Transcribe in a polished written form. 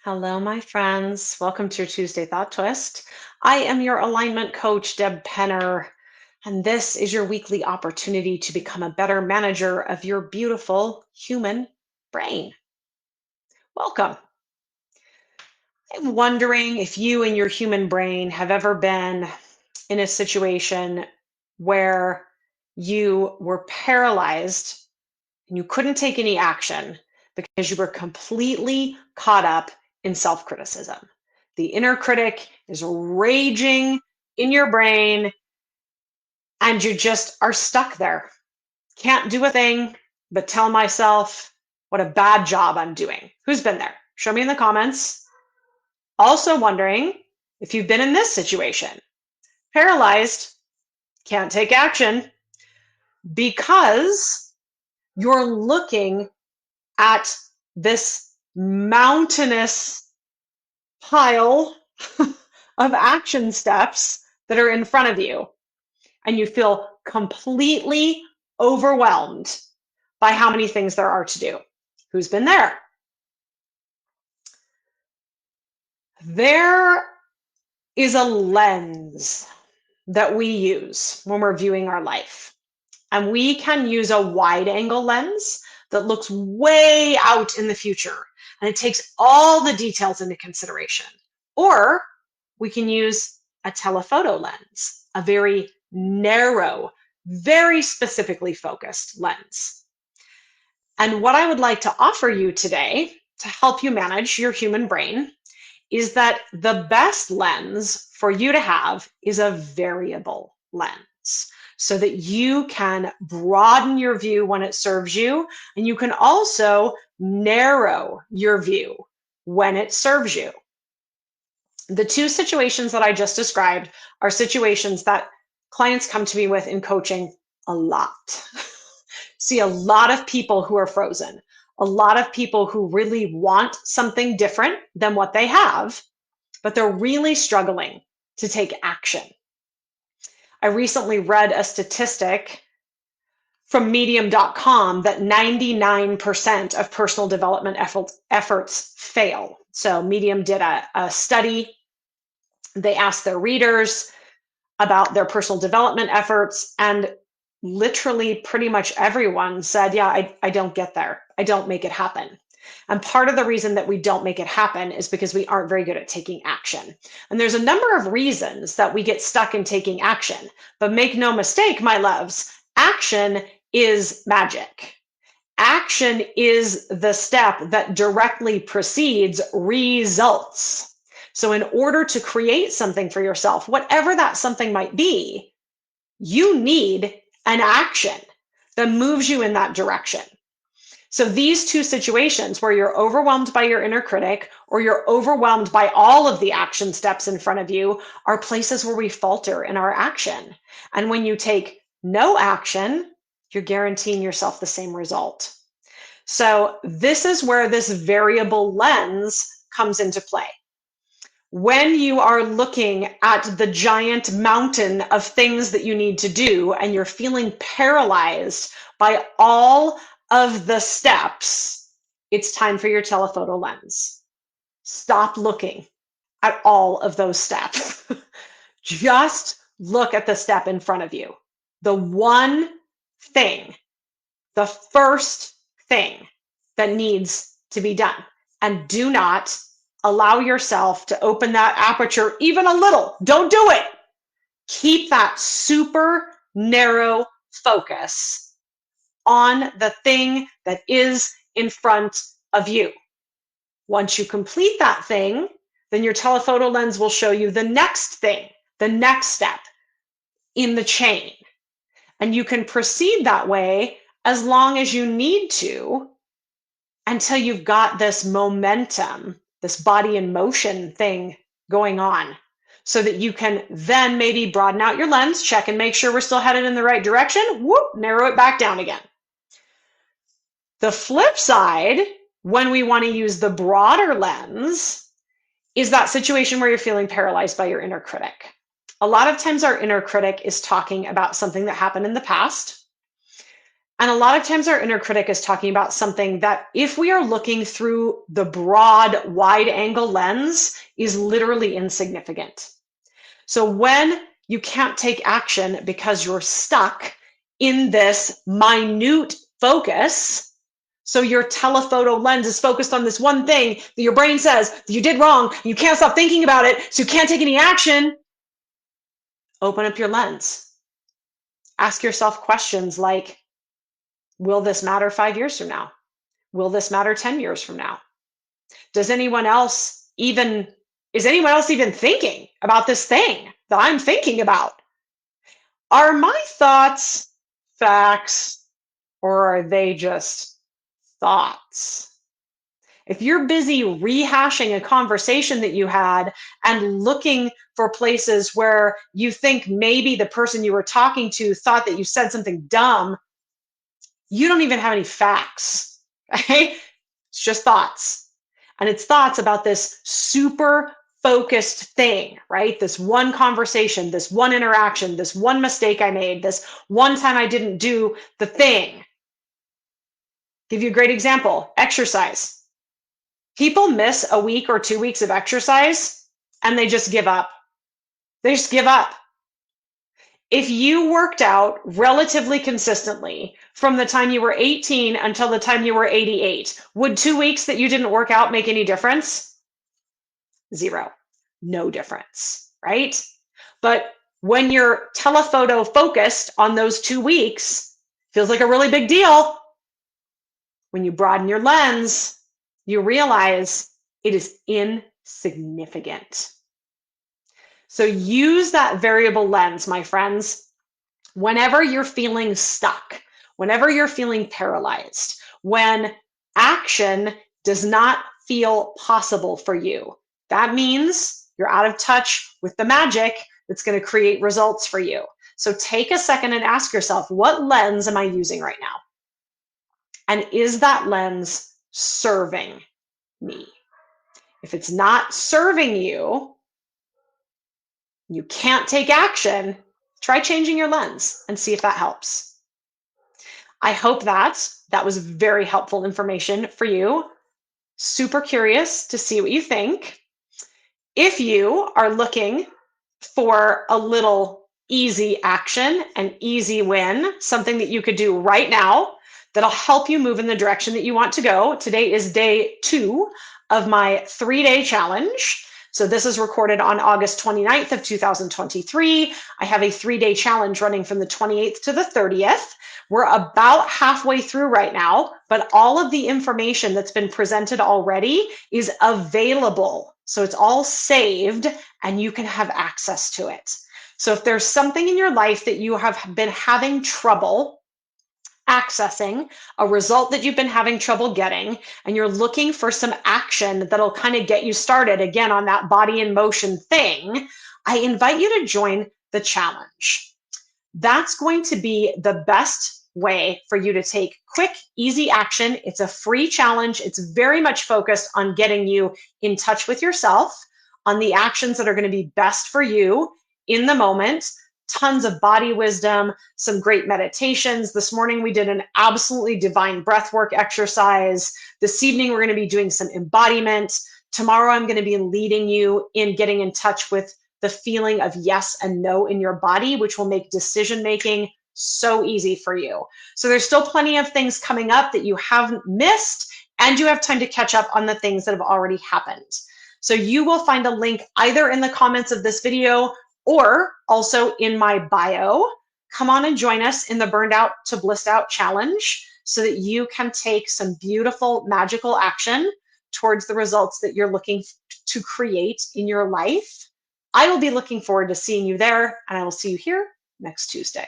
Hello, my friends. Welcome to your Tuesday Thought Twist. I am your alignment coach, Deb Penner, and this is your weekly opportunity to become a better manager of your beautiful human brain. Welcome. I'm wondering if you and your human brain have ever been in a situation where you were paralyzed and you couldn't take any action because you were completely caught up in self criticism. The inner critic is raging in your brain, and you just are stuck there. Can't do a thing but tell myself what a bad job I'm doing. Who's been there? Show me in the comments. Also, wondering if you've been in this situation, paralyzed, can't take action because you're looking at this mountainous pile of action steps that are in front of you, and you feel completely overwhelmed by how many things there are to do. Who's been there? There is a lens that we use when we're viewing our life. And we can use a wide angle lens that looks way out in the future and it takes all the details into consideration. Or we can use a telephoto lens, a very narrow, very specifically focused lens. And what I would like to offer you today to help you manage your human brain is that the best lens for you to have is a variable lens so that you can broaden your view when it serves you, and you can also narrow your view when it serves you. The two situations that I just described are situations that clients come to me with in coaching a lot. See a lot of people who are frozen, a lot of people who really want something different than what they have, but they're really struggling to take action. I recently read a statistic from medium.com that 99% of personal development efforts fail. So Medium did a study. They asked their readers about their personal development efforts, and literally pretty much everyone said, yeah, I don't get there. I don't make it happen. And part of the reason that we don't make it happen is because we aren't very good at taking action. And there's a number of reasons that we get stuck in taking action. But make no mistake, my loves, action is magic. Action is the step that directly precedes results. So in order to create something for yourself, whatever that something might be, you need an action that moves you in that direction. So these two situations where you're overwhelmed by your inner critic or you're overwhelmed by all of the action steps in front of you are places where we falter in our action. And when you take no action, you're guaranteeing yourself the same result. So this is where this variable lens comes into play. When you are looking at the giant mountain of things that you need to do and you're feeling paralyzed by all of the steps, it's time for your telephoto lens. Stop looking at all of those steps. Just look at the step in front of you. The one thing, the first thing that needs to be done. And do not allow yourself to open that aperture even a little. Don't do it. Keep that super narrow focus on the thing that is in front of you. Once you complete that thing, then your telephoto lens will show you the next thing, the next step in the chain. And you can proceed that way as long as you need to until you've got this momentum, this body in motion thing going on, so that you can then maybe broaden out your lens, check and make sure we're still headed in the right direction, whoop, narrow it back down again. The flip side, when we want to use the broader lens, is that situation where you're feeling paralyzed by your inner critic. A lot of times our inner critic is talking about something that happened in the past. And a lot of times our inner critic is talking about something that, if we are looking through the broad, wide angle lens, is literally insignificant. So when you can't take action because you're stuck in this minute focus, so your telephoto lens is focused on this one thing that your brain says that you did wrong, you can't stop thinking about it, so you can't take any action, open up your lens. Ask yourself questions like, will this matter 5 years from now? Will this matter 10 years from now? Is anyone else even thinking about this thing that I'm thinking about? Are my thoughts facts, or are they just thoughts? If you're busy rehashing a conversation that you had and looking for places where you think maybe the person you were talking to thought that you said something dumb, you don't even have any facts, okay? It's just thoughts. And it's thoughts about this super focused thing, right? This one conversation, this one interaction, this one mistake I made, this one time I didn't do the thing. Give you a great example: exercise. People miss a week or 2 weeks of exercise and they just give up. They just give up. If you worked out relatively consistently from the time you were 18 until the time you were 88, would 2 weeks that you didn't work out make any difference? Zero. No difference, right? But when you're telephoto focused on those 2 weeks, feels like a really big deal. When you broaden your lens, you realize it is insignificant. So use that variable lens, my friends. Whenever you're feeling stuck, whenever you're feeling paralyzed, when action does not feel possible for you, that means you're out of touch with the magic that's going to create results for you. So take a second and ask yourself, what lens am I using right now? And is that lens serving me? If it's not serving you, you can't take action, try changing your lens and see if that helps. I hope that was very helpful information for you. Super curious to see what you think. If you are looking for a little easy action, an easy win, something that you could do right now that'll help you move in the direction that you want to go. Today is day 2 of my 3-day challenge. So this is recorded on August 29th of 2023. I have a 3-day challenge running from the 28th to the 30th. We're about halfway through right now, but all of the information that's been presented already is available. So it's all saved and you can have access to it. So if there's something in your life that you have been having trouble accessing, a result that you've been having trouble getting, and you're looking for some action that'll kind of get you started again on that body in motion thing, I invite you to join the challenge. That's going to be the best way for you to take quick, easy action. It's a free challenge. It's very much focused on getting you in touch with yourself, on the actions that are going to be best for you in the moment. Tons of body wisdom, some great meditations. This morning we did an absolutely divine breathwork exercise. This evening we're going to be doing some embodiment. Tomorrow I'm going to be leading you in getting in touch with the feeling of yes and no in your body, which will make decision making so easy for you. So there's still plenty of things coming up that you haven't missed, and you have time to catch up on the things that have already happened. So you will find a link either in the comments of this video or also in my bio. Come on and join us in the Burned Out to Blissed Out challenge so that you can take some beautiful, magical action towards the results that you're looking to create in your life. I will be looking forward to seeing you there, and I will see you here next Tuesday.